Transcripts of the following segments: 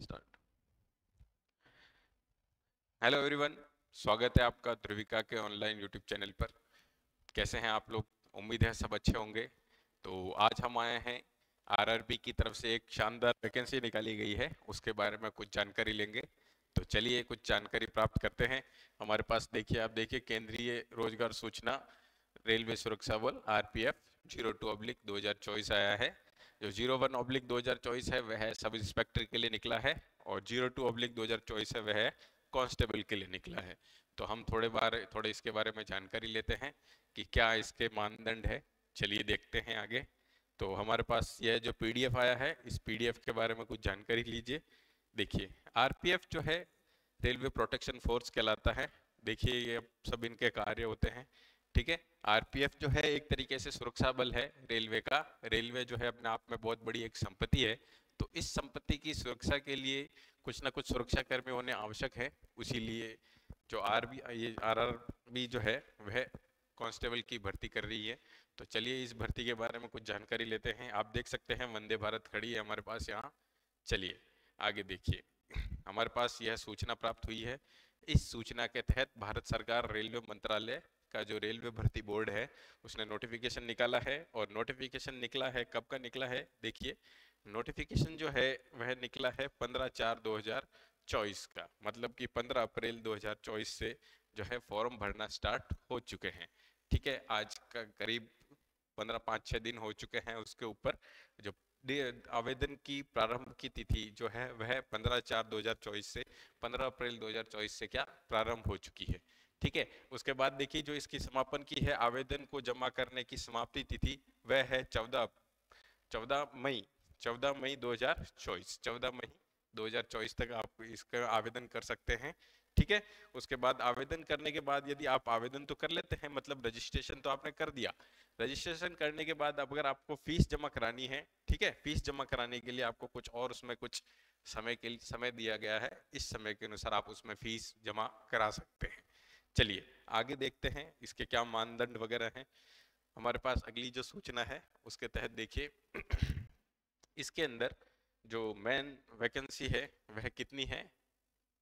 Start. Hello everyone, स्वागत है आपका ध्रुविका के ऑनलाइन यूट्यूब चैनल पर। कैसे हैं आप लोग? उम्मीद है सब अच्छे होंगे। तो आज हम आए हैं आरआरबी की तरफ से एक शानदार वैकेंसी निकाली गई है, उसके बारे में कुछ जानकारी लेंगे। तो चलिए कुछ जानकारी प्राप्त करते हैं। हमारे पास देखिए, आप देखिए, केंद्रीय रोजगार सूचना रेलवे सुरक्षा बल आरपीएफ 02/2024 आया है। जो 01/2024 है वह सब इंस्पेक्टर के लिए निकला है, और 02/2024 है वह कांस्टेबल के लिए निकला है। तो हम थोड़े इसके बारे में जानकारी लेते हैं कि क्या इसके मानदंड है। चलिए देखते हैं आगे। तो हमारे पास यह जो पीडीएफ आया है, इस पीडीएफ के बारे में कुछ जानकारी लीजिए। देखिए, आरपीएफ जो है रेलवे प्रोटेक्शन फोर्स कहलाता है। देखिए, ये सब इनके कार्य होते हैं। ठीक है, आरपीएफ जो है एक तरीके से सुरक्षा बल है रेलवे का। रेलवे जो है अपने आप में बहुत बड़ी एक संपत्ति है। तो इस संपत्ति की सुरक्षा के लिए कुछ ना कुछ सुरक्षा कर्मी होने आवश्यक है। इसीलिए जो ये आरआरबी जो है वह कांस्टेबल की भर्ती कर रही है। तो चलिए इस भर्ती के बारे में कुछ जानकारी लेते हैं। आप देख सकते हैं वंदे भारत खड़ी है हमारे पास यहाँ। चलिए आगे देखिए, हमारे पास यह सूचना प्राप्त हुई है। इस सूचना के तहत भारत सरकार रेलवे मंत्रालय का जो रेलवे भर्ती बोर्ड है उसने नोटिफिकेशन निकाला है। और नोटिफिकेशन निकला है, कब का निकला है? देखिए, नोटिफिकेशन जो है वह निकला है 15/4/2024 का। मतलब कि 15 अप्रैल 2024 से जो है फॉर्म भरना स्टार्ट हो चुके हैं। ठीक है, आज का करीब 15-5-6 दिन हो चुके हैं। उसके ऊपर जो आवेदन की प्रारंभ की तिथि जो है वह 15/4/2024 से 15 अप्रैल 2024 से क्या प्रारंभ हो चुकी है। ठीक है, उसके बाद देखिए जो इसकी समापन की है, आवेदन को जमा करने की समाप्ति तिथि वह है 14 मई 14 मई 2024 तक आप इसका आवेदन कर सकते हैं। ठीक है, उसके बाद आवेदन करने के बाद यदि आप आवेदन तो कर लेते हैं, मतलब रजिस्ट्रेशन तो आपने कर दिया। रजिस्ट्रेशन करने के बाद अब अगर आपको फीस जमा करानी है, ठीक है, फीस जमा कराने के लिए आपको कुछ और उसमें कुछ समय दिया गया है। इस समय के अनुसार आप उसमें फीस जमा करा सकते हैं। चलिए आगे देखते हैं इसके क्या मानदंड वगैरह हैं। हमारे पास अगली जो सूचना है उसके तहत देखिए इसके अंदर जो मेन वैकेंसी है वह कितनी है।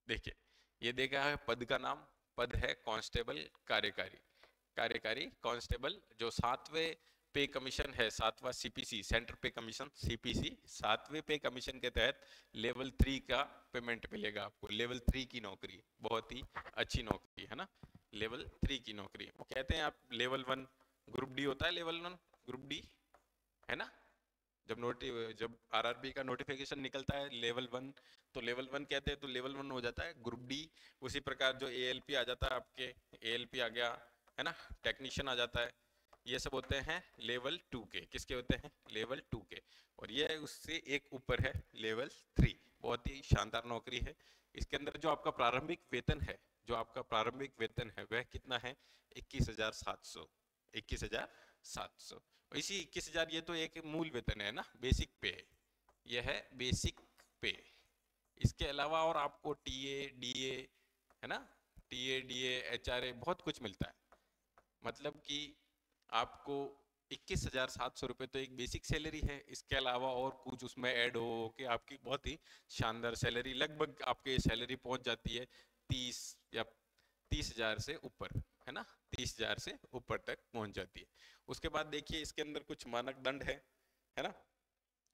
देखिए, ये देखा है पद का नाम, पद है कांस्टेबल कार्यकारी। कार्यकारी कांस्टेबल जो 7वें पे कमीशन है, 7वां सीपीसी सेंटर पे कमीशन सीपीसी, 7वें पे कमीशन के तहत लेवल 3 का पेमेंट मिलेगा आपको। लेवल 3 की नौकरी, बहुत ही अच्छी नौकरी है ना। लेवल 3 की नौकरी, वो कहते हैं आप लेवल 1 ग्रुप डी होता है, लेवल 1 ग्रुप डी है ना। जब आरआरबी का नोटिफिकेशन निकलता है लेवल 1, तो लेवल 1 कहते हैं, तो लेवल 1 हो जाता है ग्रुप डी। उसी प्रकार जो एएलपी आ जाता है, आपके एएलपी आ गया है ना, टेक्नीशियन आ जाता है, ये सब होते हैं लेवल 2 के। किसके होते हैं? लेवल 2 के। और ये उससे एक ऊपर है लेवल 3। बहुत ही शानदार नौकरी है। इसके अंदर जो आपका प्रारंभिक वेतन है, जो आपका प्रारंभिक वेतन है वह कितना है? 21,700। 21,700। इसी 21,000, ये तो एक मूल वेतन है ना, बेसिक पे। यह है बेसिक पे। इसके अलावा और आपको टीए डीए है ना, टीए डीए एचआरए बहुत कुछ मिलता है। मतलब कि आपको 21,700 रुपये तो एक बेसिक सैलरी है। इसके अलावा और कुछ उसमें ऐड हो के आपकी बहुत ही शानदार सैलरी, लगभग आपकी सैलरी पहुंच जाती है 30 या 30,000 से ऊपर, है ना, 30,000 से ऊपर तक पहुंच जाती है। उसके बाद देखिए इसके अंदर कुछ मानक दंड है ना,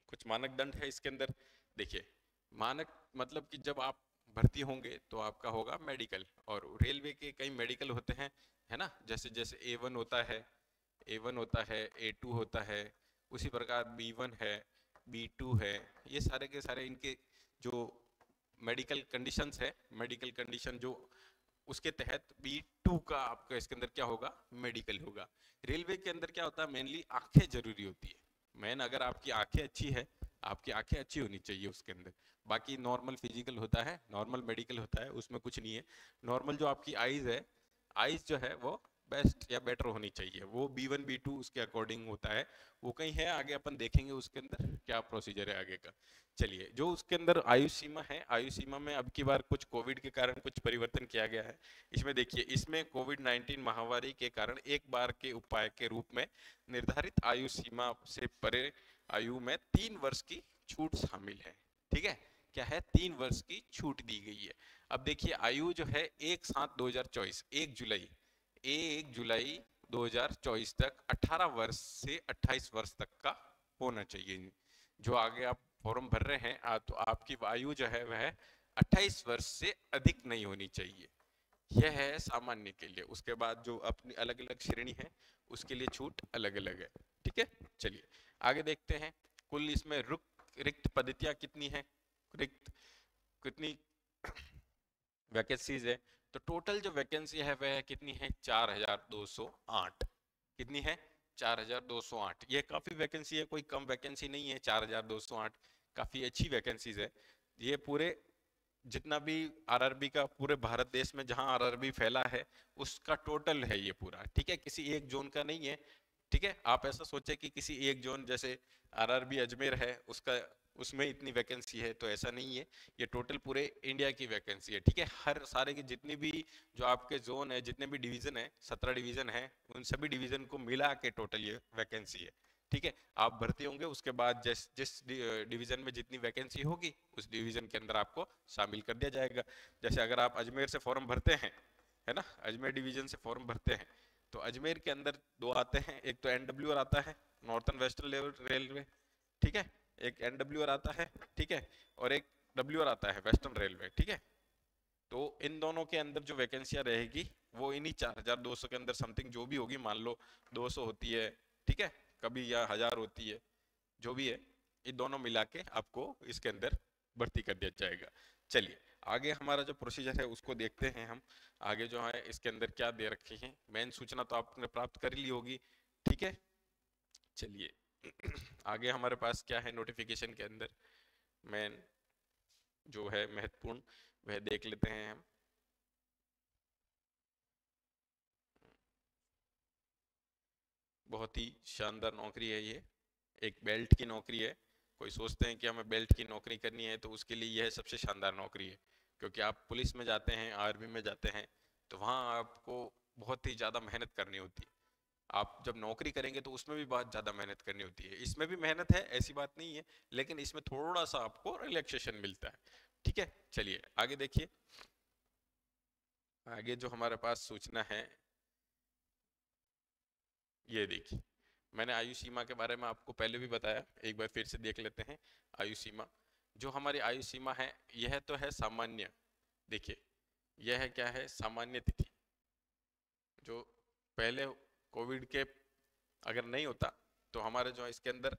कुछ मानक दंड है इसके अंदर। देखिए, मानक मतलब कि जब आप भर्ती होंगे तो आपका होगा मेडिकल, और रेलवे के कई मेडिकल होते हैं, है ना। जैसे जैसे A1 होता है, A1 होता है, A2 होता है, उसी प्रकार B1 है, B2 है। ये सारे के सारे इनके जो मेडिकल कंडीशंस है, मेडिकल कंडीशन जो उसके तहत B2 का आपका इसके अंदर क्या होगा? मेडिकल होगा। रेलवे के अंदर क्या होता है? मेनली आंखें जरूरी होती है। मेन अगर आपकी आंखें अच्छी है, आपकी आंखें अच्छी होनी चाहिए उसके अंदर। बाकी नॉर्मल फिजिकल होता है, नॉर्मल मेडिकल होता है, उसमें कुछ नहीं है। नॉर्मल जो आपकी आईज है, आईज जो है वो बेस्ट या बेटर होनी चाहिए। वो B1 B2 उसके अकॉर्डिंग होता है। वो कहीं है आगे, अपन देखेंगे उसके अंदर क्या प्रोसीजर है आगे का। चलिए, जो उसके अंदर आयु सीमा है, आयु सीमा में अब की बार कुछ कोविड के कारण कुछ परिवर्तन किया गया है। इसमें देखिए, इसमें कोविड-19 महामारी के कारण एक बार के उपाय के रूप में निर्धारित आयु सीमा से परे आयु में 3 वर्ष की छूट शामिल है। ठीक है, क्या है 3 वर्ष की छूट दी गई है। अब देखिए आयु जो है 1/7/2024 1 जुलाई 2024 तक 18 वर्ष से 28 वर्ष तक का होना चाहिए। जो आगे आप फॉर्म भर रहे हैं तो आपकी आयु जो है वह 28 वर्ष से अधिक नहीं होनी चाहिए। यह है सामान्य के लिए। उसके बाद जो अपनी अलग अलग श्रेणी है उसके लिए छूट अलग अलग है। ठीक है, चलिए आगे देखते हैं। कुल इसमें रिक्त पद्धतियां कितनी है, रिक्त कितनी वैकेंसीज है। तो टोटल जो वैकेंसी है वह कितनी है 4208। कितनी है 4208। ये काफी वैकेंसी है, कोई कम वैकेंसी नहीं है। 4208 काफी अच्छी वैकेंसीज है। ये पूरे जितना भी आरआरबी का पूरे भारत देश में जहां आरआरबी फैला है उसका टोटल है ये पूरा। ठीक है, किसी एक जोन का नहीं है। ठीक है, आप ऐसा सोचे कि किसी एक जोन जैसे आरआरबी अजमेर है उसका उसमें इतनी वैकेंसी है, तो ऐसा नहीं है। ये टोटल पूरे इंडिया की वैकेंसी है। ठीक है, हर सारे की जितनी भी जो आपके जोन है, जितने भी डिवीजन है, 17 डिवीजन है, उन सभी डिवीजन को मिला के टोटल ये वैकेंसी है। ठीक है, आप भर्ती होंगे उसके बाद जिस जिस डिवीजन में जितनी वैकेंसी होगी उस डिवीजन के अंदर आपको शामिल कर दिया जाएगा। जैसे अगर आप अजमेर से फॉर्म भरते हैं, है ना, अजमेर डिवीजन से फॉर्म भरते हैं, तो अजमेर के अंदर दो आते हैं, एक तो एनडब्ल्यूआर आता है, नॉर्थन वेस्टर्न रेलवे। ठीक है, एक एनडब्ल्यूआर आता है, ठीक है, और एक डब्ल्यूआर आता है वेस्टर्न रेलवे। ठीक है, तो इन दोनों के अंदर जो वैकेंसियां रहेगी वो इन्हीं 4200 के अंदर समथिंग जो भी होगी, मान लो 200 होती है, ठीक है, कभी या 1000 होती है, जो भी है, ये दोनों मिला के आपको इसके अंदर भर्ती कर दिया जाएगा। चलिए आगे हमारा जो प्रोसीजर है उसको देखते हैं हम। आगे जो है इसके अंदर क्या दे रखी है, मेन सूचना तो आपने प्राप्त कर ली होगी। ठीक है, चलिए आगे हमारे पास क्या है नोटिफिकेशन के अंदर मेन जो है महत्वपूर्ण वह देख लेते हैं हम। बहुत ही शानदार नौकरी है ये, एक बेल्ट की नौकरी है। कोई सोचते हैं कि हमें बेल्ट की नौकरी करनी है तो उसके लिए यह सबसे शानदार नौकरी है। क्योंकि आप पुलिस में जाते हैं, आर्मी में जाते हैं, तो वहाँ आपको बहुत ही ज़्यादा मेहनत करनी होती है। आप जब नौकरी करेंगे तो उसमें भी बहुत ज़्यादा मेहनत करनी होती है। इसमें भी मेहनत है, ऐसी बात नहीं है, लेकिन इसमें थोड़ा सा आपको रिलैक्सेशन मिलता है। ठीक है, चलिए आगे देखिए। आगे जो हमारे पास सूचना है ये देखिए, मैंने आयु सीमा के बारे में आपको पहले भी बताया, एक बार फिर से देख लेते हैं। आयु सीमा, जो हमारी आयु सीमा है यह तो है सामान्य। देखिए यह है क्या है, सामान्य तिथि। जो पहले कोविड के अगर नहीं होता तो हमारे जो इसके अंदर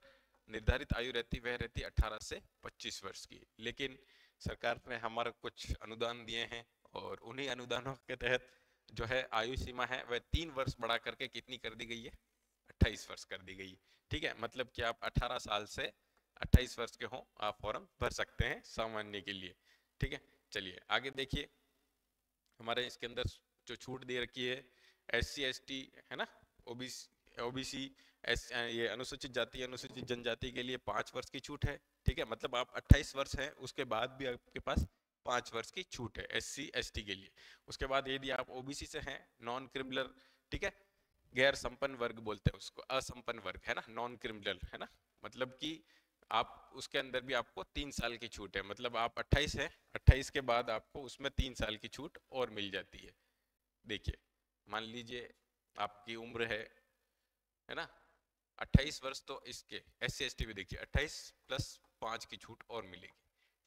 निर्धारित आयु रहती वह रहती 18 से 25 वर्ष की। लेकिन सरकार ने हमारे कुछ अनुदान दिए हैं और उन्हीं अनुदानों के तहत जो है आयु सीमा है वह 3 वर्ष बढ़ा करके कितनी कर दी गई है, 28 वर्ष कर दी गई। ठीक है, मतलब कि आप 18 साल से 28 वर्ष के हो आप फॉर्म भर सकते हैं सामान्य के लिए। ठीक है, चलिए आगे देखिए। हमारे इसके अंदर जो छूट दे रखी है SC ST है ना, ओबीसी ये अनुसूचित जाति अनुसूचित जनजाति के लिए 5 वर्ष की छूट है। ठीक है, मतलब आप 28 वर्ष हैं उसके बाद भी आपके पास 5 वर्ष की छूट है SC ST के लिए। उसके बाद यदि आप ओबीसी से हैं, नॉन क्रिमिनल, ठीक है, गैर संपन्न वर्ग बोलते हैं उसको, असंपन्न वर्ग है ना, नॉन क्रिमिनल है ना, मतलब कि आप उसके अंदर भी आपको 3 साल की छूट है। मतलब आप 28 है, 28 के बाद आपको उसमें 3 साल की छूट और मिल जाती है। देखिए मान लीजिए आपकी उम्र है ना 28 वर्ष, तो इसके SC ST भी देखिए 28 प्लस 5 की छूट और मिलेगी।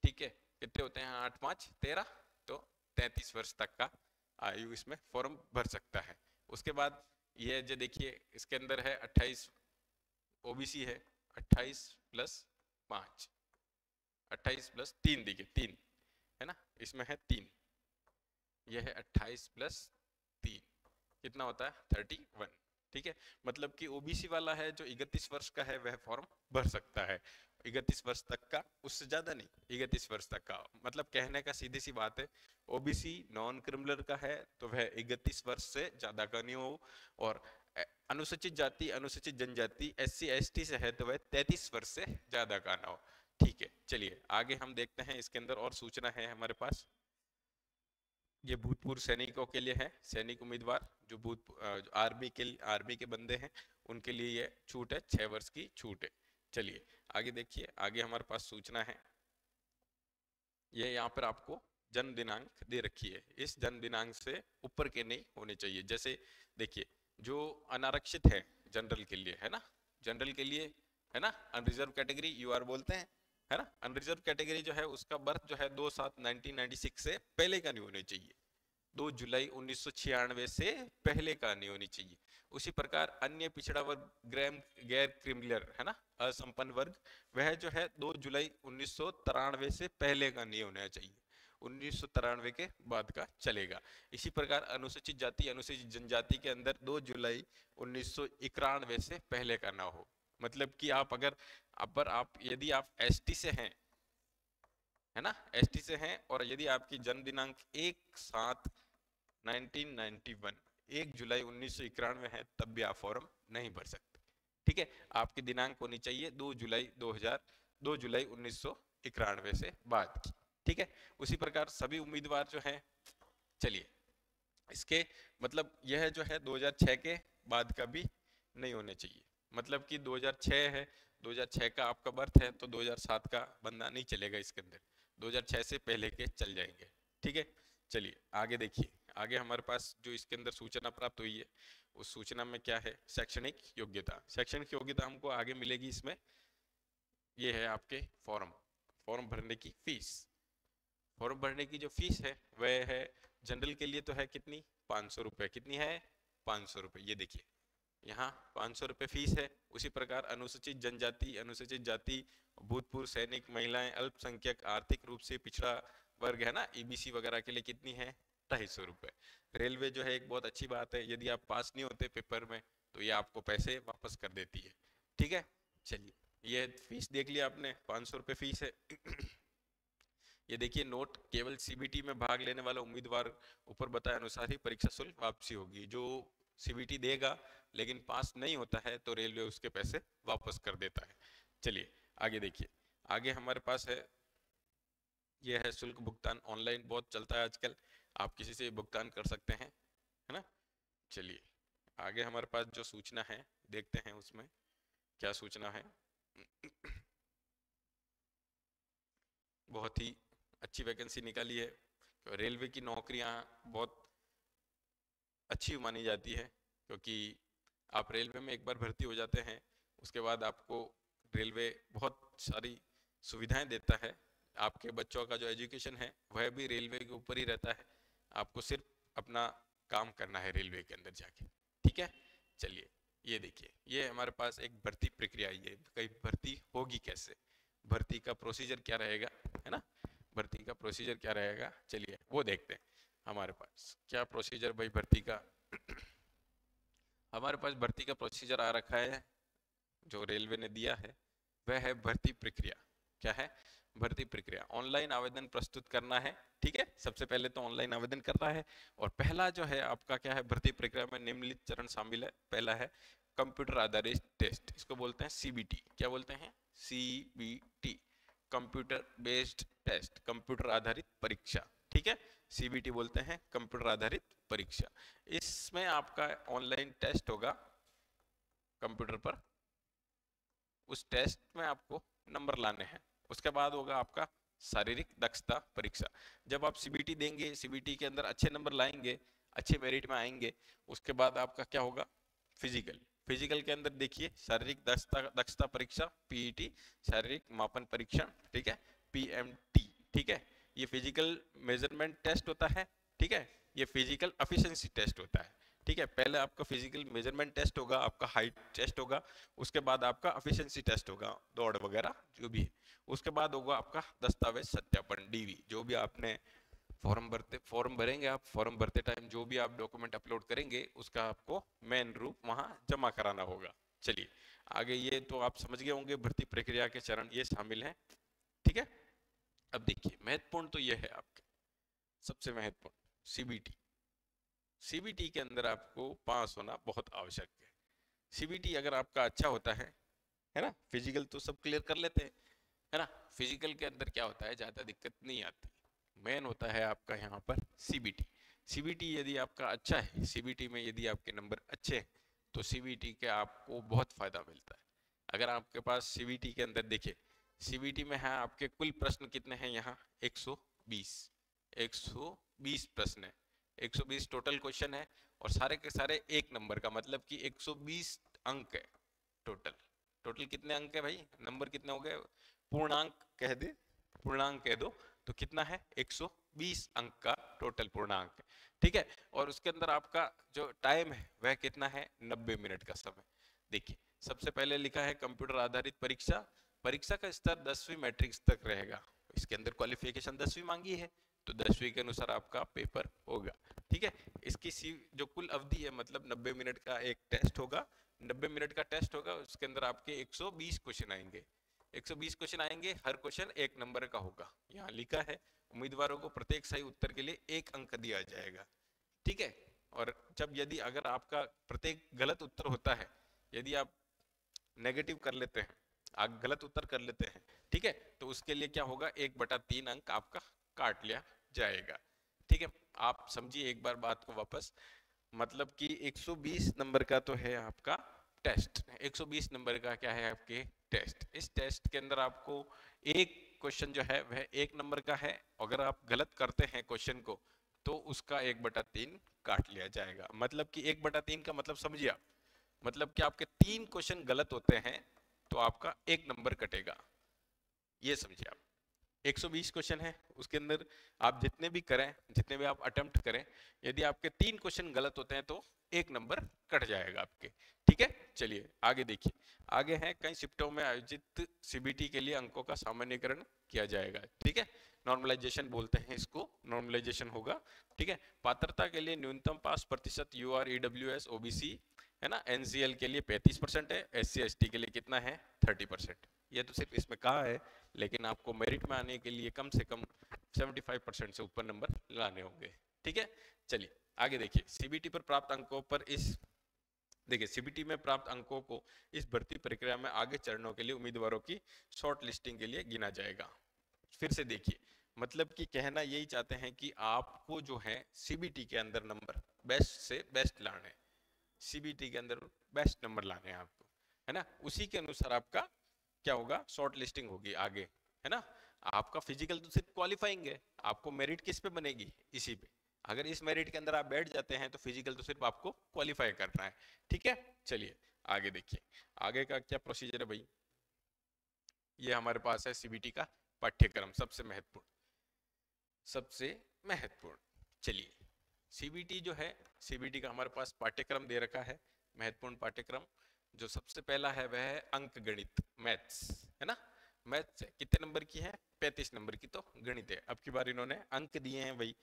ठीक है, कितने होते हैं 8 5 13, तो 33 वर्ष तक का आयु इसमें फॉर्म भर सकता है। उसके बाद ये जो देखिए इसके अंदर है 28 ओबीसी है, 28 प्लस 5, 28 प्लस 3, देखिए 3 है ना, इसमें है 3, यह है 28 प्लस 3 कितना होता है 31। ठीक है, मतलब कि ओबीसी वाला है जो 31 वर्ष का है वह फॉर्म भर सकता है, 31 वर्ष तक का, उससे ज्यादा नहीं, 31 वर्ष तक का। मतलब कहने का सीधी सी बात है, ओबीसी नॉन क्रिमिनल का है तो वह 31 वर्ष से ज्यादा का नहीं हो, और अनुसूचित जाति अनुसूचित जनजाति SC ST से है तो वह 33 वर्ष से ज्यादा का ना हो। ठीक है, चलिए आगे हम देखते हैं। इसके अंदर और सूचना है हमारे पास, ये भूतपूर्व सैनिकों के लिए है, सैनिक उम्मीदवार जो आर्मी के बंदे हैं उनके लिए ये छूट है, 6 वर्ष की छूट है। चलिए आगे देखिए, आगे हमारे पास सूचना है ये यहाँ पर आपको जन्म दिनांक दे रखी है, इस जन्म दिनांक से ऊपर के नहीं होने चाहिए। जैसे देखिए जो अनारक्षित है जनरल के लिए, है ना, जनरल के लिए, है ना, अनरिजर्व कैटेगरी यूआर बोलते हैं, है ना, अनरिजर्व कैटेगरी जो है उसका बर्थ जो है 2/7/1996 से पहले का नहीं होना चाहिए, 2 जुलाई 1996 से पहले का नहीं होनी चाहिए। उसी प्रकार अन्य पिछड़ा वर्ग, गैर क्रिमिनल, है ना, असंपन्न वर्ग, वह जो है 2 जुलाई 1993 से पहले का नहीं होना चाहिए, 1993 के बाद का चलेगा। इसी प्रकार अनुसूचित जाति अनुसूचित जनजाति के अंदर 2 जुलाई 1991 से पहले का ना हो। मतलब कि आप अगर आप यदि आप एसटी से हैं, है ना, एसटी से हैं, और यदि आपकी जन्म दिनांक 1/7/1991 1 जुलाई 1991 है, तब भी आप फॉर्म नहीं भर सकते। ठीक है, आपकी दिनांक होनी चाहिए 2 जुलाई 1991 से बाद की। ठीक है, उसी प्रकार सभी उम्मीदवार जो हैं, चलिए इसके मतलब यह जो है 2006 के बाद का भी नहीं होने चाहिए। मतलब कि 2006 है, 2006 का आपका बर्थ है, तो 2007 का बंदा नहीं चलेगा इसके अंदर, 2006 से पहले के चल जाएंगे। ठीक है, चलिए आगे देखिए, आगे हमारे पास जो इसके अंदर सूचना प्राप्त हुई है, उस सूचना में क्या है, शैक्षणिक योग्यता। शैक्षणिक योग्यता हमको आगे मिलेगी इसमें, ये है आपके फॉर्म भरने की फीस। फॉर्म भरने की जो फीस है वह है जनरल के लिए तो है कितनी, 500 रुपये। कितनी है, 500 रुपये। ये देखिए यहाँ 500 रुपये फीस है। उसी प्रकार अनुसूचित जनजाति, अनुसूचित जाति, भूतपूर्व सैनिक, महिलाएं, अल्पसंख्यक, आर्थिक रूप से पिछड़ा वर्ग, है ना, ईबीसी वगैरह के लिए कितनी है, 250 रुपये। रेलवे जो है एक बहुत अच्छी बात है, यदि आप पास नहीं होते पेपर में तो ये आपको पैसे वापस कर देती है। ठीक है, चलिए ये फीस देख लिया आपने, 500 रुपये फीस है। ये देखिए नोट, केवल सीबीटी में भाग लेने वाला उम्मीदवार ऊपर बताए अनुसार ही परीक्षा शुल्क वापसी होगी। जो सीबीटी देगा लेकिन पास नहीं होता है तो रेलवे उसके पैसे वापस कर देता है। चलिए आगे देखिए, आगे हमारे पास है, यह है शुल्क भुगतान। ऑनलाइन बहुत चलता है आजकल, आप किसी से भुगतान कर सकते हैं, है ना। चलिए आगे हमारे पास जो सूचना है देखते हैं उसमें क्या सूचना है। बहुत ही अच्छी वैकेंसी निकाली है, रेलवे की नौकरियां बहुत अच्छी मानी जाती है, क्योंकि आप रेलवे में एक बार भर्ती हो जाते हैं उसके बाद आपको रेलवे बहुत सारी सुविधाएं देता है। आपके बच्चों का जो एजुकेशन है वह भी रेलवे के ऊपर ही रहता है, आपको सिर्फ अपना काम करना है रेलवे के अंदर जाके। ठीक है, चलिए ये देखिए, ये हमारे पास एक भर्ती प्रक्रिया आई है, कई भर्ती होगी कैसे, भर्ती का प्रोसीजर क्या रहेगा, है ना, भर्ती का प्रोसीजर क्या रहेगा, चलिए वो देखते हैं। हमारे पास क्या प्रोसीजर भाई भर्ती का, हमारे पास भर्ती का प्रोसीजर आ रखा है जो रेलवे ने दिया है, वह है भर्ती प्रक्रिया। क्या है, भर्ती प्रक्रिया, ऑनलाइन आवेदन प्रस्तुत करना है। ठीक है, सबसे पहले तो ऑनलाइन आवेदन करना है, और पहला जो है आपका क्या है, भर्ती प्रक्रिया में निम्नलिखित चरण शामिल है। पहला है कंप्यूटर आधारित टेस्ट, इसको बोलते हैं सीबीटी। क्या बोलते हैं, CBT, computer based test, computer आधारित परीक्षा। ठीक है, सीबीटी बोलते हैं कंप्यूटर आधारित परीक्षा। इसमें आपका ऑनलाइन टेस्ट होगा कंप्यूटर पर, उस टेस्ट में आपको नंबर लाने हैं। उसके बाद होगा आपका शारीरिक दक्षता परीक्षा। जब आप सीबीटी देंगे, सीबीटी के अंदर अच्छे नंबर लाएंगे, अच्छे मेरिट में आएंगे, उसके बाद आपका क्या होगा, फिजिकल। फिजिकल के अंदर देखिए शारीरिक दक्षता परीक्षा, पीईटी, शारीरिक मापन परीक्षण, ठीक है, पीएमटी। ठीक है, ये फिजिकल मेजरमेंट टेस्ट होता है। ठीक है, ये फिजिकल एफिशिएंसी टेस्ट होता है। ठीक है, पहले आपका फिजिकल मेजरमेंट टेस्ट होगा, आपका हाइट टेस्ट होगा, उसके बाद आपका एफिशिएंसी टेस्ट होगा, दौड़ वगैरह जो भी है, उसके बाद होगा आपका दस्तावेज सत्यापन, डीवी। जो भी आपने फॉर्म भरेंगे, आप फॉर्म भरते टाइम जो भी आप डॉक्यूमेंट अपलोड करेंगे उसका आपको मेन रूप वहां जमा कराना होगा। चलिए आगे, ये तो आप समझ गए होंगे भर्ती प्रक्रिया के चरण ये शामिल हैं। ठीक है, अब देखिए महत्वपूर्ण तो ये है आपके, सबसे महत्वपूर्ण सीबीटी। सीबीटी के अंदर आपको पास होना बहुत आवश्यक है। सीबीटी अगर आपका अच्छा होता है ना, फिजिकल तो सब क्लियर कर लेते हैं, है ना, फिजिकल के अंदर क्या होता है, ज्यादा दिक्कत नहीं आती। मेन होता है आपका यहाँ पर सीबीटी। सीबीटी यदि आपका अच्छा है, सीबीटी में यदि आपके नंबर अच्छे हैं तो सीबीटी के आपको बहुत फायदा मिलता है। अगर आपके पास सीबीटी के अंदर देखिए सीबीटी में है आपके कुल प्रश्न कितने हैं यहाँ 120 120 प्रश्न है, 120 टोटल क्वेश्चन है और सारे के सारे एक नंबर का, मतलब कि 120 अंक है टोटल। टोटल कितने अंक है भाई, नंबर कितने हो गए, पूर्णांक कह दे, पूर्णांक कह दो तो कितना है 120 अंक का टोटल पूर्णांक है, ठीक है। और उसके अंदर आपका जो टाइम है वह कितना है 90 मिनट का समय। देखिए सबसे पहले लिखा है कंप्यूटर आधारित परीक्षा, परीक्षा का स्तर 10वीं मैट्रिक्स तक रहेगा, इसके अंदर क्वालिफिकेशन 10वीं मांगी है तो 10वीं के अनुसार आपका पेपर होगा, ठीक है। इसकी जो कुल अवधि है मतलब 90 मिनट का एक टेस्ट होगा, 90 मिनट का टेस्ट होगा, उसके अंदर आपके 120 क्वेश्चन आएंगे, 120 क्वेश्चन आएंगे, हर क्वेश्चन एक नंबर का होगा। यहाँ लिखा है उम्मीदवारों को प्रत्येक सही उत्तर के लिए 1 अंक दिया जाएगा, ठीक है। और जब यदि अगर आपका प्रत्येक गलत उत्तर होता है, यदि आप नेगेटिव कर लेते हैं, आप गलत उत्तर कर लेते हैं, ठीक है, तो उसके लिए क्या होगा 1/3 अंक आपका काट लिया जाएगा, ठीक है। आप समझिए एक बार बात को वापस, मतलब कि 120 नंबर का तो है आपका टेस्ट, 120 नंबर का क्या है आपके टेस्ट, इस टेस्ट के अंदर आपको एक क्वेश्चन जो है वह 1 नंबर का है, अगर आप गलत करते हैं क्वेश्चन को तो उसका 1/3 काट लिया जाएगा। मतलब कि 1/3 का मतलब समझिए आप, मतलब कि आपके 3 क्वेश्चन गलत होते हैं तो आपका 1 नंबर कटेगा, ये समझिए आप। 120 क्वेश्चन है, उसके अंदर आप जितने भी करें, जितने भी आप अटेम्प्ट करें, यदि आपके 3 क्वेश्चन गलत होते हैं तो 1 नंबर कट जाएगा आपके, ठीक है। चलिए आगे देखिए, आगे है कई शिफ्टों में आयोजित सीबीटी के लिए अंकों का सामान्यकरण किया जाएगा, ठीक है। नॉर्मलाइजेशन बोलते हैं इसको, नॉर्मलाइजेशन होगा, ठीक है। पात्रता के लिए न्यूनतम पास प्रतिशत यूआर ईडब्ल्यूएस ओबीसी है ना, एनसीएल के लिए 35% है, एससी एसटी के लिए कितना है 30%। ये तो सिर्फ इसमें कहा है, लेकिन आपको मेरिट में आने के लिए कम से कम 75% से ऊपर नंबर लाने होंगे, ठीक है। चलिए आगे देखिए, सीबीटी पर प्राप्त अंकों पर इस, देखिए सीबीटी में प्राप्त अंकों को इस भर्ती प्रक्रिया में आगे चरणों के लिए उम्मीदवारों की शॉर्ट लिस्टिंग के लिए गिना जाएगा। फिर से देखिए, मतलब कि कहना यही चाहते हैं कि आपको जो है सीबीटी के अंदर नंबर बेस्ट से बेस्ट लाने, सीबीटी के अंदर बेस्ट नंबर लाने हैं आपको, है ना, उसी के अनुसार आपका क्या होगा शॉर्ट लिस्टिंग होगी आगे, है ना। आपका फिजिकल तो सिर्फ क्वालिफाइंग है, आपको मेरिट किस पे बनेगी, इसी पे। अगर इस मेरिट के अंदर आप बैठ जाते हैं तो फिजिकल तो सिर्फ आपको क्वालिफाई करना है, ठीक है। चलिए आगे देखिए, आगे का क्या प्रोसीजर है भाई, ये हमारे पास है सीबीटी का पाठ्यक्रम, सबसे महत्वपूर्ण, सबसे महत्वपूर्ण। चलिए सीबीटी जो है, सीबीटी का हमारे पास पाठ्यक्रम दे रखा है, महत्वपूर्ण पाठ्यक्रम। जो सबसे पहला है वह है अंक गणित, मैथ्स, है ना। मैथ्स कितने नंबर की है 35 नंबर की तो गणित है। अब की बार इन्होंने अंक दिए हैं भाई,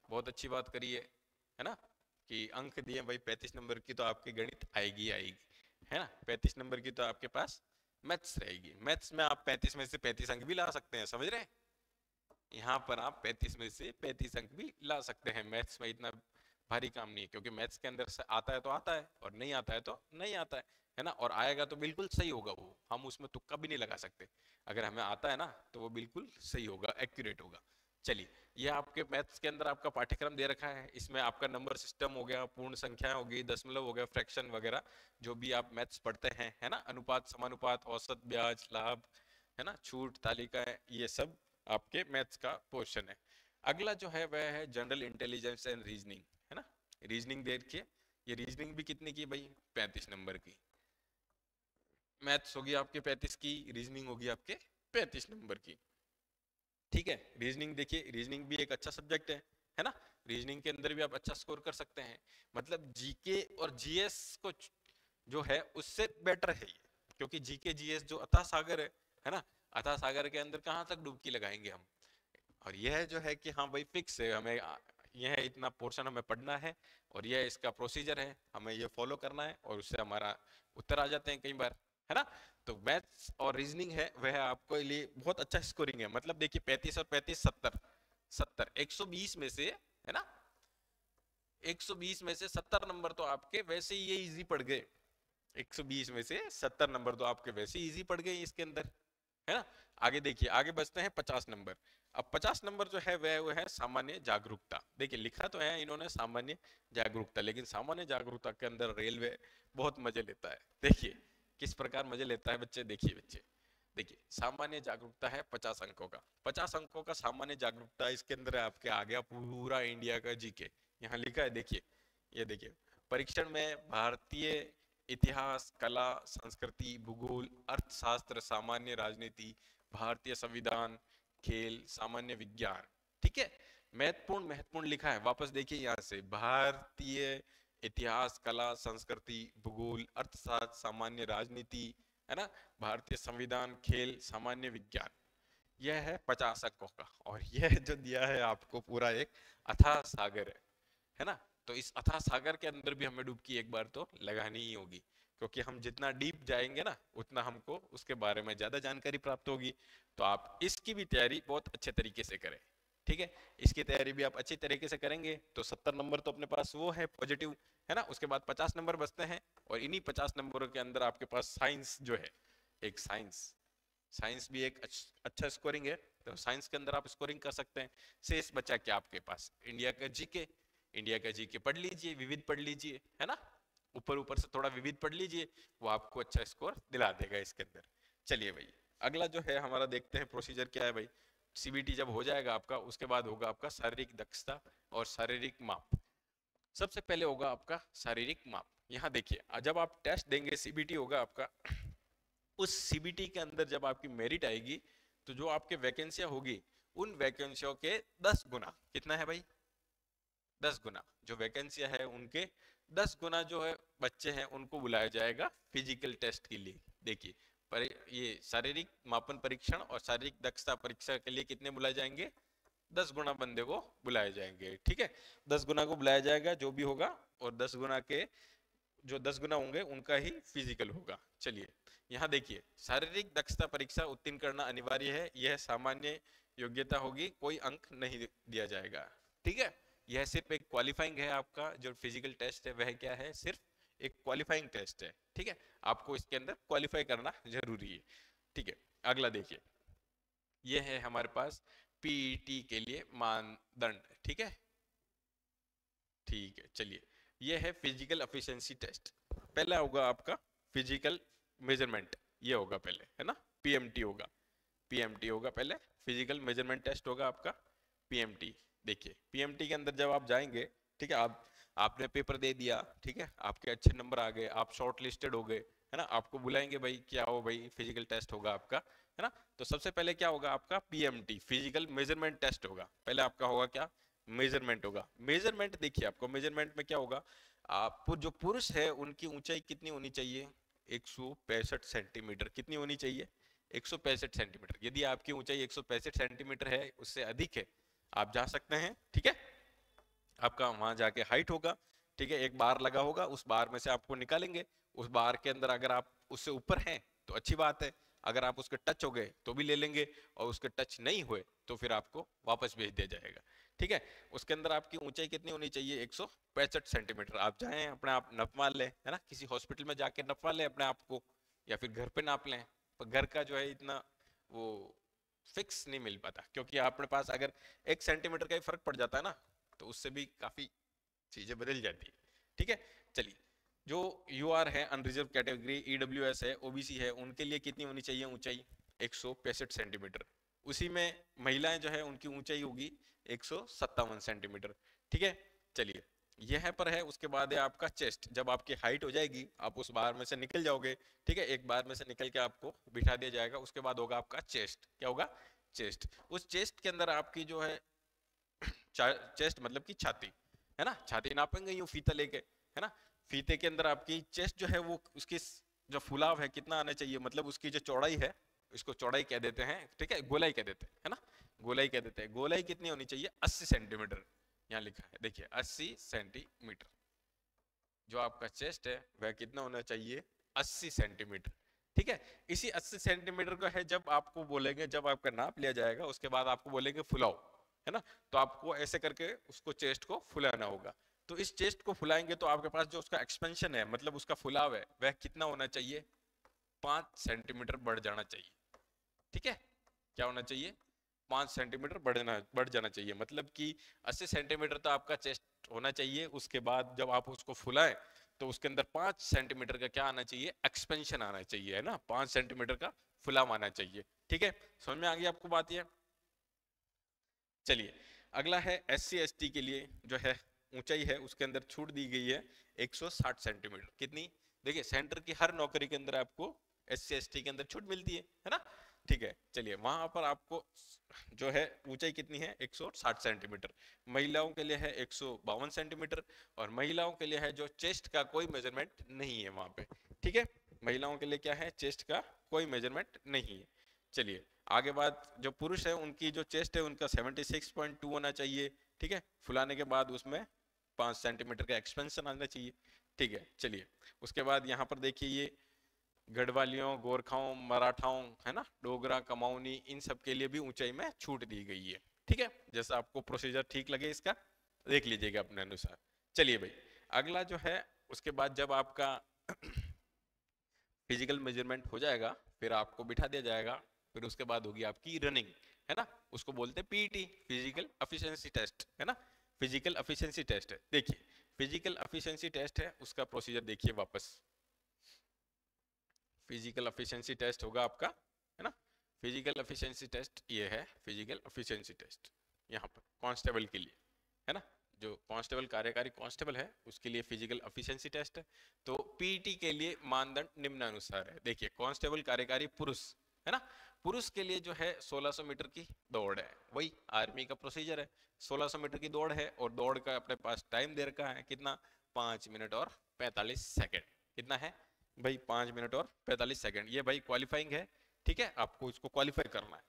बहुत अच्छी बात करी है ना, कि अंक दिए भाई 35 नंबर की तो आपकी गणित आएगी आएगी, है ना। 35 नंबर की तो आपके पास मैथ्स रहेगी, मैथ्स में आप 35 में से 35 अंक भी ला सकते हैं, समझ रहे हैं। यहाँ पर आप 35 में से 35 अंक भी ला सकते हैं, मैथ्स में इतना भारी काम नहीं है, क्योंकि मैथ्स के अंदर से आता है तो आता है और नहीं आता है तो नहीं आता है ना। और आएगा तो बिल्कुल सही होगा, वो हम उसमें तुक्का भी नहीं लगा सकते, अगर हमें आता है ना तो वो बिल्कुल सही होगा, एक्यूरेट होगा। चलिए ये आपके मैथ्स के अंदर आपका पाठ्यक्रम दे रखा है, इसमें आपका नंबर सिस्टम हो गया, पूर्ण संख्या हो गई, दशमलव हो गया, फ्रैक्शन वगैरह जो भी आप मैथ्स पढ़ते हैं, है ना, अनुपात समानुपात औसत ब्याज लाभ, है ना, छूट तालिकाएं, ये सब आपके मैथ्स का पोर्शन है। अगला जो है वह है जनरल इंटेलिजेंस एंड रीजनिंग, है ना। रीजनिंग देखिए, ये रीजनिंग भी कितने की भाई 35 नंबर की, मैथ्स होगी आपके 35 की, रीजनिंग होगी आपके 35 नंबर की, ठीक है। रीजनिंग देखिए, रीजनिंग भी एक अच्छा सब्जेक्ट है ना, रीजनिंग के अंदर भी आप अच्छा स्कोर कर सकते हैं, मतलब जीके और जीएस को जो है उससे बेटर है ये, क्योंकि जीके जीएस जो अथाह सागर है ना, अथाह सागर के अंदर कहाँ तक डुबकी लगाएंगे हम। और यह जो है कि हाँ भाई फिक्स है, हमें यह इतना पोर्शन हमें पढ़ना है और यह इसका प्रोसीजर है, हमें ये फॉलो करना है और उससे हमारा उत्तर आ जाते हैं कई बार, है ना। तो मैथ्स और रीजनिंग है वह आपको लिए बहुत अच्छा स्कोरिंग है, मतलब देखिए 35 और 35 70 70 120 में से, है ना, 120 में से 70 नंबर तो आपके वैसे ही ये इजी पड़ गए, 120 में से 70 नंबर तो आपके वैसे इजी पड़ गए इसके अंदर, है ना। आगे देखिए, आगे बचते हैं 50 नंबर। अब 50 नंबर जो है वह है सामान्य जागरूकता। देखिए लिखा तो है इन्होंने सामान्य जागरूकता, लेकिन सामान्य जागरूकता के अंदर रेलवे बहुत मजे लेता है। देखिए किस प्रकार मजे लेता है बच्चे, देखिए बच्चे, देखिए सामान्य जागरूकता है 50 अंकों का, 50 अंकों का सामान्य जागरूकता। इसके अंदर आपके आ गया पूरा इंडिया का जीके, यहाँ लिखा है देखिए, ये देखिए परीक्षण में भारतीय इतिहास, कला, संस्कृति, भूगोल, अर्थशास्त्र, सामान्य राजनीति, भारतीय संविधान, खेल, सामान्य विज्ञान, ठीक है। महत्वपूर्ण महत्वपूर्ण लिखा है, वापस देखिए यहाँ से, भारतीय इतिहास, कला, संस्कृति, भूगोल, अर्थशास्त्र, सामान्य राजनीति, है ना, भारतीय संविधान, खेल, सामान्य विज्ञान। यह है 50 अंकों का, और यह जो दिया है आपको पूरा एक अथाह सागर है ना। तो इस अथाह सागर के अंदर भी हमें डुबकी एक बार तो लगानी ही होगी, क्योंकि हम जितना डीप जाएंगे ना उतना हमको उसके बारे में ज्यादा जानकारी प्राप्त होगी। तो आप इसकी भी तैयारी बहुत अच्छे तरीके से करें, ठीक है। इसकी तैयारी भी आप अच्छी तरीके से करेंगे तो 70 नंबर तो अपने पास वो है पॉजिटिव, है ना। उसके बाद 50 नंबर बचते हैं, और इन्हीं 50 नंबरों के अंदर आपके पास साइंस जो है, एक साइंस भी एक अच्छा स्कोरिंग है, तो साइंस के अंदर आप स्कोरिंग कर सकते हैं। शेष बचा क्या आपके पास, इंडिया का जीके, इंडिया का जीके पढ़ लीजिए, विविध पढ़ लीजिए, है ना, ऊपर ऊपर से थोड़ा विविध पढ़ लीजिए, वो आपको अच्छा स्कोर दिला देगा इसके अंदर। चलिए भाई अगला जो है हमारा देखते हैं प्रोसीजर क्या है भाई। सीबीटी जब हो जाएगा आपका, उसके बाद होगा आपका शारीरिक दक्षता और शारीरिक माप। सबसे पहले होगा आपका शारीरिक माप। यहाँ देखिए जब आप टेस्ट देंगे, सीबीटी होगा आपका, उस सीबीटी के अंदर जब आपकी मेरिट आएगी तो जो आपके वैकेंसियां होगी, उन वैकेंसियों के 10 गुना, कितना है भाई, 10 गुना जो वैकेंसियां है उनके 10 गुना जो है बच्चे हैं उनको बुलाया जाएगा फिजिकल टेस्ट के लिए। देखिए पर ये शारीरिक मापन परीक्षण और शारीरिक दक्षता परीक्षा के लिए कितने बुलाए जाएंगे, 10 गुना बंदे को बुलाए जाएंगे, ठीक है। 10 गुना को बुलाया जाएगा जो भी होगा, और 10 गुना के जो 10 गुना होंगे उनका ही फिजिकल होगा। चलिए यहाँ देखिए, शारीरिक दक्षता परीक्षा उत्तीर्ण करना अनिवार्य है, यह सामान्य योग्यता होगी, कोई अंक नहीं दिया जाएगा, ठीक है। यह सिर्फ एक क्वालिफाइंग है, आपका जो फिजिकल टेस्ट है वह क्या है, सिर्फ एक क्वालिफाइंग टेस्ट है, ठीक है। आपको इसके अंदर क्वालिफाई करना जरूरी है, ठीक है। अगला देखिए, यह है हमारे पास पीईटी के लिए मानदंड, ठीक है, ठीक है। चलिए ये है फिजिकल एफिशिएंसी टेस्ट। पहला होगा आपका फिजिकल मेजरमेंट, ये होगा पहले, है ना, पीएमटी होगा, पीएमटी होगा पहले, फिजिकल मेजरमेंट टेस्ट होगा आपका पीएमटी। देखिए पीएमटी के अंदर जब आप जाएंगे, ठीक है, आपने पेपर दे दिया, ठीक है, आपके अच्छे नंबर आ गए, आप शॉर्ट लिस्टेड हो गए, है ना, आपको बुलाएंगे भाई, क्या हो भाई फिजिकल टेस्ट होगा आपका, है ना। तो सबसे पहले क्या होगा आपका पीएमटी, फिजिकल मेजरमेंट टेस्ट होगा। पहले आपका होगा क्या, मेजरमेंट होगा। मेजरमेंट देखिए, आपको मेजरमेंट में क्या होगा, आप जो पुरुष है उनकी ऊंचाई कितनी होनी चाहिए, 165 सेंटीमीटर, कितनी होनी चाहिए, 165 सेंटीमीटर। यदि आपकी ऊंचाई 165 सेंटीमीटर है, उससे अधिक है, आप जा सकते हैं, ठीक है। आपका वहां जाके हाइट होगा, ठीक है, एक बार लगा होगा, उस बार में से आपको निकालेंगे, उस बार के अंदर अगर आप उससे ऊपर हैं तो अच्छी बात है, अगर आप उसके टच हो गए तो भी ले लेंगे, और उसके टच नहीं हुए तो फिर आपको वापस भेज दिया जाएगा, ठीक है। उसके अंदर आपकी ऊंचाई कितनी होनी चाहिए, 165 सेंटीमीटर। आप जाएं अपने आप नपवा लें, है ना, किसी हॉस्पिटल में जाके नपवा लें अपने आप को, या फिर घर पे नाप लें, पर घर का जो है इतना वो फिक्स नहीं मिल पाता, क्योंकि अपने पास अगर 1 सेंटीमीटर का ही फर्क पड़ जाता है ना, तो उससे भी काफी चीजें बदल जाती है, ठीक है। चलिए जो यूआर है, अनरिजर्व कैटेगरी, ईडब्ल्यूएस है, ओबीसी है, उनके लिए कितनी होनी चाहिए ऊंचाई, 165 सेंटीमीटर। उसी में महिलाएं जो है उनकी ऊंचाई होगी 157 सेंटीमीटर, ठीक है। चलिए यह पर है, उसके बाद है आपका चेस्ट। जब आपकी हाइट हो जाएगी, आप उस बार में से निकल जाओगे, ठीक है, एक बार में से निकल के आपको बिठा दिया जाएगा, उसके बाद होगा आपका चेस्ट। क्या होगा, चेस्ट। उस चेस्ट के अंदर आपकी जो है चेस्ट मतलब की छाती, है ना, छाती नापेंगे यूं फीता लेके, है ना, फीते के अंदर आपकी चेस्ट जो है वो उसकी जो फुलाव है कितना आना चाहिए, मतलब उसकी जो चौड़ाई है, इसको चौड़ाई कह देते हैं, ठीक है, गोलाई कह देते हैं, है ना, गोलाई कह देते हैं। गोलाई कितनी होनी चाहिए, 80 सेंटीमीटर, यहाँ लिखा है देखिए 80 सेंटीमीटर। जो आपका चेस्ट है वह कितना होना चाहिए, 80 सेंटीमीटर, ठीक है। इसी 80 सेंटीमीटर का है, जब आपको बोलेंगे, जब आपका नाप लिया जाएगा उसके बाद आपको बोलेंगे फुलाओ, है ना, तो आपको ऐसे करके उसको चेस्ट को फुलाना होगा। तो इस चेस्ट को फुलाएंगे तो आपके पास जो उसका एक्सपेंशन है, मतलब उसका फुलाव है, वह कितना होना चाहिए, 5 सेंटीमीटर बढ़ जाना चाहिए, ठीक है। क्या होना चाहिए, 5 सेंटीमीटर बढ़ जाना चाहिए, मतलब कि 80 सेंटीमीटर तो आपका चेस्ट होना चाहिए। उसके बाद जब आप उसको फुलाएं तो उसके अंदर 5 सेंटीमीटर का क्या आना चाहिए, एक्सपेंशन आना चाहिए, है ना, 5 सेंटीमीटर का फुला माना चाहिए। ठीक है, समझ में आ गई आपको बात ये? चलिए अगला है SC ST के लिए जो है ऊंचाई है उसके अंदर छूट दी गई है 160 सेंटीमीटर। कितनी? देखिए सेंटर की हर नौकरी के अंदर आपको SC ST के अंदर छूट मिलती है ना? ठीक है, चलिए वहां पर आपको जो है ऊंचाई कितनी है 160 सेंटीमीटर। महिलाओं के लिए है 152 सेंटीमीटर और महिलाओं के लिए है जो चेस्ट का कोई मेजरमेंट नहीं है वहां पे। ठीक है, महिलाओं के लिए क्या है, चेस्ट का कोई मेजरमेंट नहीं है। चलिए आगे बात, जो पुरुष है उनकी जो चेस्ट है उनका 76.2 होना चाहिए। ठीक है, फुलाने के बाद उसमें 5 सेंटीमीटर का एक्सपेंशन आना चाहिए। ठीक है, चलिए उसके बाद यहाँ पर देखिए ये गढ़वालियों, गोरखाओं, मराठाओं है ना, डोगरा, कमाऊनी, इन सब के लिए भी ऊंचाई में छूट दी गई है। ठीक है, जैसा आपको प्रोसीजर ठीक लगे इसका देख लीजिएगा अपने अनुसार। चलिए भाई अगला जो है उसके बाद जब आपका फिजिकल मेजरमेंट हो जाएगा फिर आपको बिठा दिया जाएगा, फिर उसके बाद होगी आपकी रनिंग है ना, उसको बोलते हैं पीटी, फिजिकल एफिशिएंसी टेस्ट है ना। फिजिकल एफिशिएंसी टेस्ट है, देखिए फिजिकल एफिशिएंसी टेस्ट है उसका प्रोसीजर देखिए वापस। फिजिकल एफिशिएंसी टेस्ट होगा आपका है ना, फिजिकल एफिशिएंसी टेस्ट ये है फिजिकल एफिशिएंसी टेस्ट यहाँ पर कांस्टेबल के लिए है ना, जो कांस्टेबल कार्यकारी कांस्टेबल है उसके लिए फिजिकल एफिशिएंसी टेस्ट है। तो पीटी के लिए मानदंड निम्नानुसार है, देखिए कांस्टेबल कार्यकारी पुरुष है ना, पुरुष के लिए जो है 1600 मीटर की दौड़ है, वही आर्मी का प्रोसीजर है, 1600 मीटर की दौड़ है और दौड़ का अपने पास टाइम दे रखा है कितना, 5 मिनट और 45 सेकेंड। कितना है भाई, 5 मिनट और 45 सेकेंड। ये भाई क्वालिफाइंग है, ठीक है, आपको इसको क्वालिफाई करना है।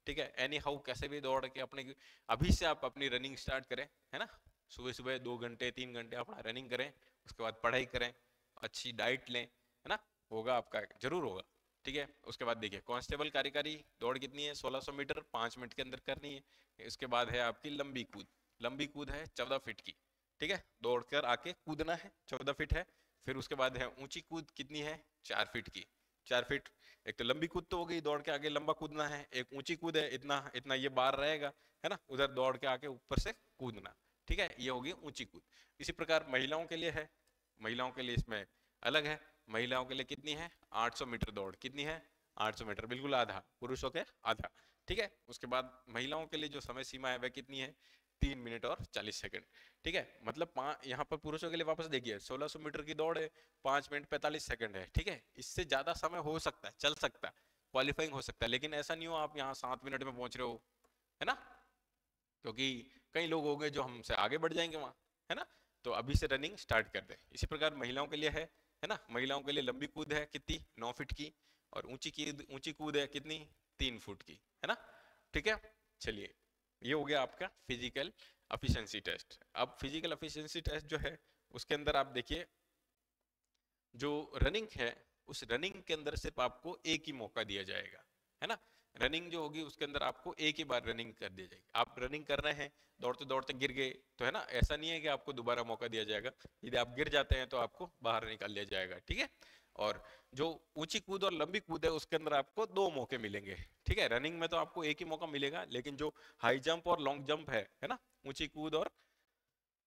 ठीक है, एनी हाउ कैसे भी दौड़ के अपने अभी से आप अपनी रनिंग स्टार्ट करें है ना, सुबह सुबह 2 घंटे 3 घंटे अपना रनिंग करें, उसके बाद पढ़ाई करें, अच्छी डाइट लें है ना, होगा आपका जरूर होगा। ठीक है, उसके बाद देखिए कांस्टेबल कार्यकारी दौड़ कितनी है 1600 मीटर 5 मिनट के अंदर करनी है। इसके बाद है आपकी लंबी कूद, लंबी कूद है 14 फीट की। ठीक है, दौड़कर आके कूदना है 14 फीट है। फिर उसके बाद है ऊंची कूद कितनी है 4 फीट की, 4 फीट। एक तो लंबी कूद तो हो गई, दौड़ के आगे लंबा कूदना है, एक ऊंची कूद है इतना इतना ये बार रहेगा है ना, उधर दौड़ के आके ऊपर से कूदना। ठीक है, ये होगी ऊंची कूद। इसी प्रकार महिलाओं के लिए है, महिलाओं के लिए इसमें अलग है, महिलाओं के लिए कितनी है 800 मीटर दौड़, कितनी है 800 मीटर, बिल्कुल आधा, पुरुषों के आधा। ठीक है, उसके बाद महिलाओं के लिए जो समय सीमा है वह कितनी है 3 मिनट और 40 सेकंड। ठीक है, मतलब यहाँ पर पुरुषों के लिए वापस देखिए 1600 मीटर की दौड़ है 5 मिनट 45 सेकंड है। ठीक है, इससे ज्यादा समय हो सकता है, चल सकता है, क्वालिफाइंग हो सकता है, लेकिन ऐसा नहीं हो आप यहाँ 7 मिनट में पहुंच रहे हो है ना, क्योंकि कई लोग होंगे जो हमसे आगे बढ़ जाएंगे वहां है ना, तो अभी से रनिंग स्टार्ट कर दे। इसी प्रकार महिलाओं के लिए है ना, महिलाओं के लिए लंबी कूद है कितनी 9 फीट की और ऊंची कूद है कितनी 3 फुट की है ना। ठीक है, चलिए ये हो गया आपका फिजिकल एफिशिएंसी टेस्ट। अब फिजिकल एफिशिएंसी टेस्ट जो है उसके अंदर आप देखिए जो रनिंग है उस रनिंग के अंदर सिर्फ आपको एक ही मौका दिया जाएगा है ना, रनिंग जो होगी उसके अंदर आपको एक ही बार रनिंग कर दी जाएगी। आप रनिंग कर रहे हैं दौड़ते दौड़ते गिर गए तो है ना, ऐसा नहीं है कि आपको दोबारा मौका दिया जाएगा, यदि आप गिर जाते हैं तो आपको बाहर निकाल दिया जाएगा। ठीक है, और जो ऊंची कूद और लंबी कूद है उसके अंदर आपको 2 मौके मिलेंगे। ठीक है, रनिंग में तो आपको एक ही मौका मिलेगा, लेकिन जो हाई जंप और लॉन्ग जंप है ना, ऊंची कूद और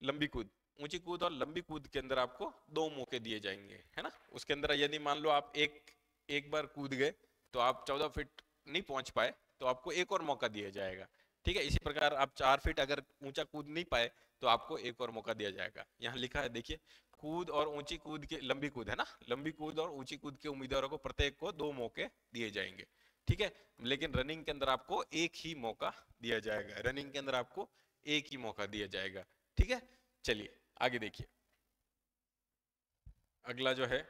लंबी कूद, ऊंची कूद और लंबी कूद के अंदर आपको 2 मौके दिए जाएंगे है ना। उसके अंदर यदि मान लो आप एक बार कूद गए तो आप 14 फीट नहीं पहुंच पाए तो आपको एक और मौका दिया जाएगा। ठीक है, इसी प्रकार आप 4 फीट अगर ऊंचा कूद नहीं पाए तो आपको एक और मौका दिया जाएगा। यहाँ लिखा है देखिए, कूद और ऊंची कूद के, लंबी कूद है ना, लंबी कूद और ऊंची कूद के उम्मीदवारों को प्रत्येक को 2 मौके दिए जाएंगे। ठीक है, लेकिन रनिंग के अंदर आपको एक ही मौका दिया जाएगा, रनिंग के अंदर आपको एक ही मौका दिया जाएगा। ठीक है, चलिए आगे देखिए अगला जो है,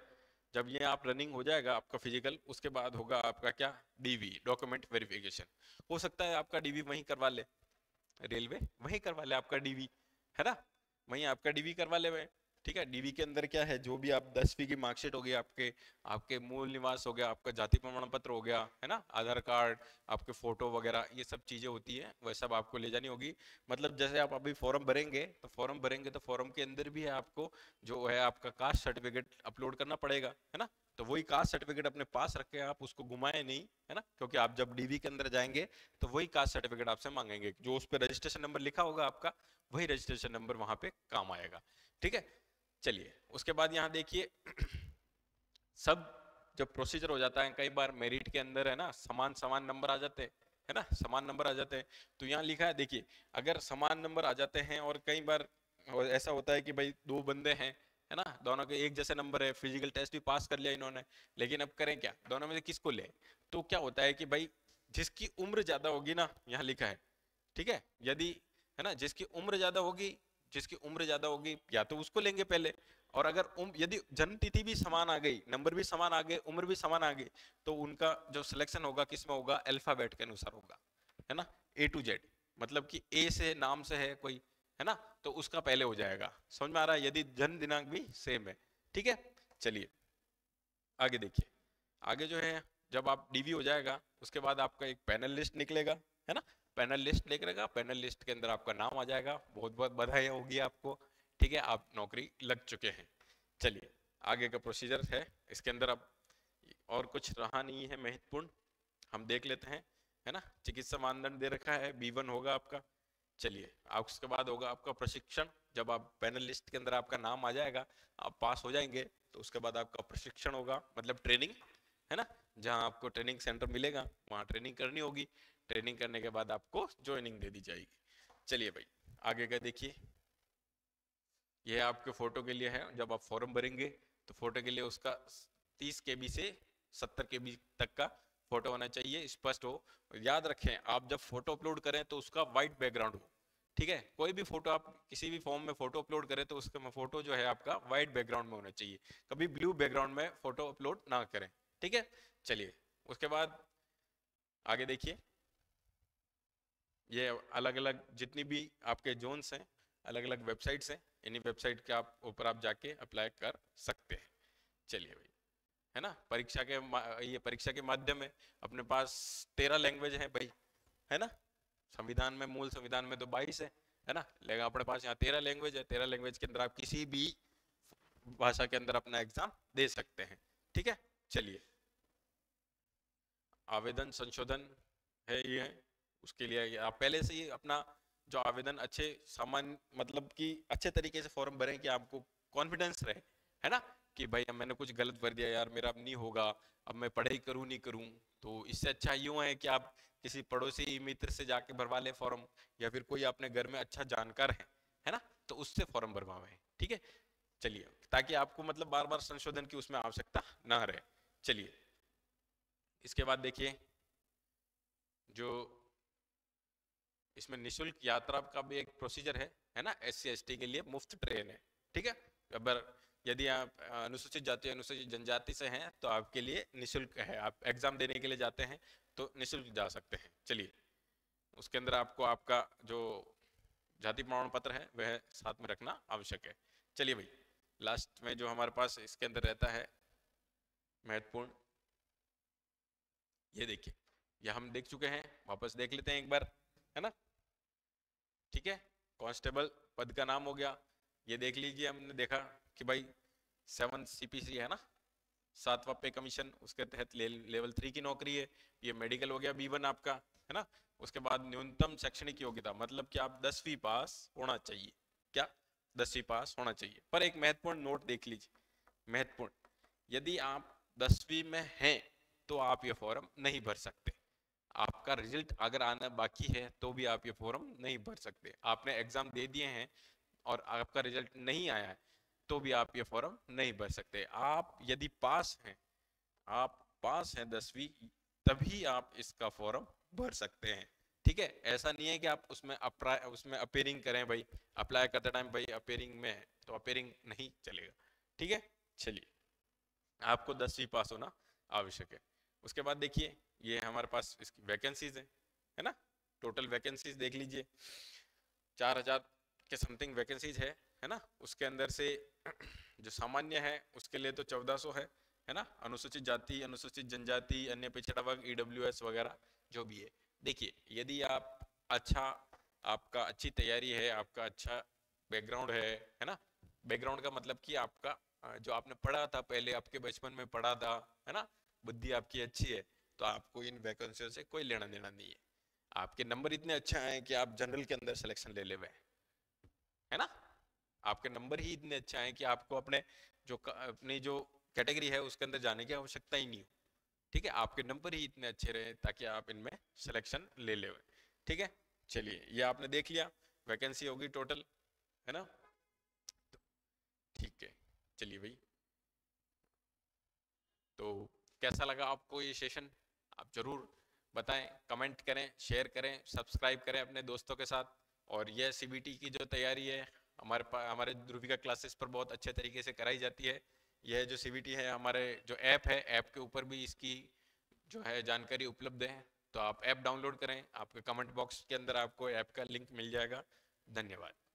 जब ये आप रनिंग हो जाएगा आपका फिजिकल, उसके बाद होगा आपका क्या डीवी, डॉक्यूमेंट वेरिफिकेशन। हो सकता है आपका डीवी वहीं करवा ले, रेलवे वहीं करवा ले आपका डीवी है ना, वहीं आपका डीवी करवा ले वे। ठीक है, डीवी के अंदर क्या है, जो भी आप 10वीं की मार्कशीट हो गई, आपके आपके मूल निवास हो गया, आपका जाति प्रमाण पत्र हो गया है ना, आधार कार्ड, आपके फोटो वगैरह, ये सब चीजें होती है वह सब आपको ले जानी होगी। मतलब जैसे आप अभी फॉर्म भरेंगे तो फॉर्म के अंदर भी है आपको जो है आपका कास्ट सर्टिफिकेट अपलोड करना पड़ेगा है ना, तो वही कास्ट सर्टिफिकेट अपने पास रखे आप उसको घुमाए नहीं है ना, क्योंकि आप जब डीवी के अंदर जाएंगे तो वही कास्ट सर्टिफिकेट आपसे मांगेंगे, जो उस पर रजिस्ट्रेशन नंबर लिखा होगा आपका वही रजिस्ट्रेशन नंबर वहां पे काम आएगा। ठीक है, चलिए उसके बाद यहाँ देखिए सब जब प्रोसीजर हो जाता है, कई बार मेरिट के अंदर है ना समान समान नंबर आ जाते हैं, है ना, समान नंबर आ जाते हैं। तो यहाँ लिखा है देखिए, अगर समान नंबर आ जाते हैं और कई बार ऐसा होता है कि भाई दो बंदे हैं, है ना, दोनों के एक जैसे नंबर है, फिजिकल टेस्ट भी पास कर लिया इन्होंने, लेकिन अब करें क्या, दोनों में से किसको ले? तो क्या होता है कि भाई जिसकी उम्र ज्यादा होगी ना, यहाँ लिखा है, ठीक है, यदि, है ना, जिसकी उम्र ज्यादा होगी, जिसकी उम्र ज्यादा होगी या तो उसको लेंगे पहले, और अगर यदि जन्म तिथि भी समान आ गई, नंबर भी समान आ गए, उम्र भी समान आ गई, तो उनका जो सिलेक्शन होगा किसमें होगा, अल्फाबेट के अनुसार होगा, है ना, A to Z, मतलब कि ए से नाम से है कोई, है ना, तो उसका पहले हो जाएगा। समझ में आ रहा है? यदि जन्म दिनांक भी सेम है, ठीक है। चलिए आगे देखिए, आगे जो है जब आप डीवी हो जाएगा उसके बाद आपका एक पैनल लिस्ट निकलेगा, है ना, पैनल लिस्ट निकलेगा, पैनल लिस्ट के अंदर आपका नाम आ जाएगा, बहुत बहुत बधाई होगी आपको, ठीक है, आप नौकरी लग चुके हैं। चलिए आगे का प्रोसीजर है, इसके अंदर अब और कुछ रहा नहीं है महत्वपूर्ण, हम देख लेते हैं, है ना। चिकित्सा मानदंड दे रखा है, B1 होगा आपका। चलिए उसके बाद होगा आपका प्रशिक्षण, जब आप पैनल लिस्ट के अंदर आपका नाम आ जाएगा, आप पास हो जाएंगे, तो उसके बाद आपका प्रशिक्षण होगा, मतलब ट्रेनिंग, है ना, जहां आपको ट्रेनिंग सेंटर मिलेगा वहां ट्रेनिंग करनी होगी, ट्रेनिंग करने के बाद आपको ज्वाइनिंग दे दी जाएगी। चलिए भाई आगे का देखिए, यह आपके फोटो के लिए है, जब आप फॉर्म भरेंगे तो फोटो के लिए उसका 30 KB से 70 KB तक का फोटो होना चाहिए, स्पष्ट हो। याद रखें आप जब फोटो अपलोड करें तो उसका व्हाइट बैकग्राउंड हो, ठीक है, कोई भी फोटो आप किसी भी फॉर्म में फोटो अपलोड करें तो उसका फोटो जो है आपका व्हाइट बैकग्राउंड में होना चाहिए, कभी ब्लू बैकग्राउंड में फोटो अपलोड ना करें, ठीक है। चलिए उसके बाद आगे देखिए, ये अलग अलग जितनी भी आपके जोन्स हैं, अलग अलग वेबसाइट्स हैं, इन्हीं वेबसाइट के आप ऊपर आप जाके अप्लाई कर सकते हैं। चलिए भाई, है ना, परीक्षा के ये परीक्षा के माध्यम है, अपने पास 13 लैंग्वेज है भाई, है ना, संविधान में, मूल संविधान में तो 22 है ना, लेकिन अपने पास यहाँ 13 लैंग्वेज है, 13 लैंग्वेज के अंदर आप किसी भी भाषा के अंदर अपना एग्जाम दे सकते हैं, ठीक है। चलिए आवेदन संशोधन है ये है, उसके लिए आप पहले से ही अपना जो आवेदन अच्छे सामान्य, मतलब कि अच्छे तरीके से फॉर्म भरें कि आपको कॉन्फिडेंस रहे, है ना, कि भाई अब मैंने कुछ गलत भर दिया यार, मेरा अब नहीं होगा, अब मैं पढ़ाई करूं नहीं करूं, तो इससे अच्छा यूं है कि आप किसी पड़ोसी मित्र से जाके भरवा ले फॉर्म, या फिर कोई अपने घर में अच्छा जानकार है ना, तो उससे फॉर्म भरवाएं, ठीक है। चलिए ताकि आपको मतलब बार बार संशोधन की उसमें आवश्यकता ना रहे। चलिए इसके बाद देखिए, जो इसमें निशुल्क यात्रा का भी एक प्रोसीजर है ना, SC ST के लिए मुफ्त ट्रेन है, ठीक है। अगर यदि आप अनुसूचित जाति अनुसूचित जनजाति से हैं तो आपके लिए निशुल्क है, आप एग्जाम देने के लिए जाते हैं तो निशुल्क जा सकते हैं। चलिए उसके अंदर आपको आपका जो जाति प्रमाण पत्र है वह साथ में रखना आवश्यक है। चलिए भाई लास्ट में जो हमारे पास इसके अंदर रहता है महत्वपूर्ण, ये देखिए, ये हम देख चुके हैं, वापस देख लेते हैं एक बार, है ना, ठीक है। कांस्टेबल पद का नाम हो गया, ये देख लीजिए, हमने देखा कि भाई 7 CPC है ना, 7वां पे कमीशन, उसके तहत लेवल 3 की नौकरी है। ये मेडिकल हो गया B1 आपका, है ना। उसके बाद न्यूनतम शैक्षणिक योग्यता, मतलब कि आप 10वीं पास होना चाहिए, क्या 10वीं पास होना चाहिए। पर एक महत्वपूर्ण नोट देख लीजिए, महत्वपूर्ण, यदि आप 10वीं में हैं तो आप ये फॉर्म नहीं भर सकते, आपका रिजल्ट अगर आना बाकी है तो भी आप ये फॉर्म नहीं भर सकते। आपने एग्जाम दे दिए हैं और आपका रिजल्ट नहीं आया है तो भी आप ये फॉर्म नहीं भर सकते। आप यदि पास हैं, आप पास हैं 10वीं, तभी आप इसका फॉर्म भर सकते हैं, ठीक है। ऐसा नहीं है कि आप उसमें अपेयरिंग करें, भाई अप्लाई करते टाइम भाई अपेयरिंग में है तो अपेयरिंग नहीं चलेगा, ठीक है। चलिए आपको 10वीं पास होना आवश्यक है। उसके बाद देखिए, ये हमारे पास इसकी वैकेंसीज है ना, टोटल वैकेंसीज देख लीजिए, 4000 के समथिंग वैकेंसीज है ना। उसके अंदर से जो सामान्य है उसके लिए तो 1400 है ना, अनुसूचित जाति अनुसूचित जनजाति अन्य पिछड़ा वर्ग EWS वगैरह जो भी है। देखिए यदि आप अच्छा, आपका अच्छी तैयारी है, आपका अच्छा बैकग्राउंड है ना, बैकग्राउंड का मतलब कि आपका जो आपने पढ़ा था पहले, आपके बचपन में पढ़ा था, है ना, बुद्धि आपकी अच्छी है, तो आपको इन वैकेंसियों से कोई लेना देना नहीं है। आपके नंबर इतने अच्छे आए कि आप जनरल के अंदर सिलेक्शन ले ले, है ना, आपके नंबर ही इतने अच्छे आए कि आपको अपने जो अपनी जो कैटेगरी है उसके अंदर जाने की आवश्यकता ही नहीं हो। ठीक है, आपके नंबर ही इतने अच्छे रहे ताकि आप इनमें सिलेक्शन ले ले। ठीक है, चलिए ये आपने देख लिया, वैकेंसी होगी टोटल, है ना। ठीक है, चलिए भाई, तो कैसा लगा आपको ये सेशन, आप जरूर बताएं, कमेंट करें, शेयर करें, सब्सक्राइब करें अपने दोस्तों के साथ। और यह सीबीटी की जो तैयारी है हमारे ध्रुविका क्लासेस पर बहुत अच्छे तरीके से कराई जाती है। यह जो सीबीटी है, हमारे जो ऐप है, ऐप के ऊपर भी इसकी जो है जानकारी उपलब्ध है, तो आप ऐप डाउनलोड करें, आपके कमेंट बॉक्स के अंदर आपको ऐप का लिंक मिल जाएगा। धन्यवाद।